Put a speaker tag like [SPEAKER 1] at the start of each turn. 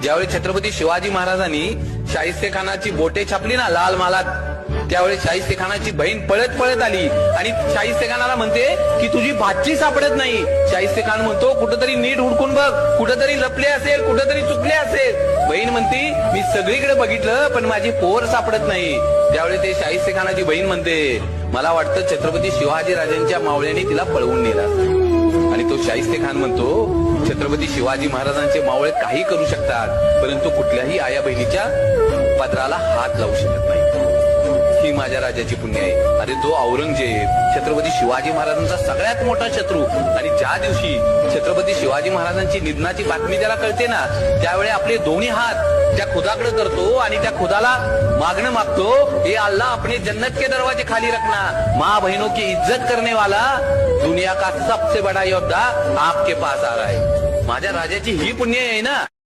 [SPEAKER 1] ज्यावेळी छत्रपती शिवाजी महाराजांनी शाहिस्ते खानाची बोटे छापली ना लाल मालात, त्यावेळी शाहिस्ते खानाची बहीण पळत पळत आली आणि शाहिस्ते खानाला म्हणते की तुझी भाची सापडत नाही. शाहिस्ते खान म्हणतो कुठंतरी नीट हुडकून बघ, कुठंतरी लपले असेल, कुठंतरी चुकले असेल. बहीण म्हणती मी सगळीकडे बघितलं पण माझी पोर सापडत नाही. त्यावेळी ते शाहिस्ते खानाची बहीण म्हणते मला वाटतं छत्रपती शिवाजी राजांच्या मावळ्यांनी तिला पळवून नेला. आणि तो शाहिस्ते खान म्हणतो छत्रपती शिवाजी महाराजांचे मावळे काही करू शकतात परंतु कुठल्याही आया बहिणीच्या पदराला हात लावू शकत नाही. ही माझ्या राजाची पुण्य आहे. अरे जो औरंगजेब छत्रपती शिवाजी महाराजांचा सगळ्यात मोठा शत्रू, आणि ज्या दिवशी छत्रपती शिवाजी महाराजांची निधनाची बातमी त्याला कळते ना, त्यावेळी आपले दोन्ही हात त्या खुदाकडे करतो आणि त्या खुदाला मागणं मागतो, हे अल्लाह अपने जन्नत के दरवाजे खाली रखना, माँ बहनों की इज्जत करने वाला दुनिया का सबसे बड़ा योद्धा आपके पास आ रहा है. माझ्या राजाची ही पुण्य आहे ना.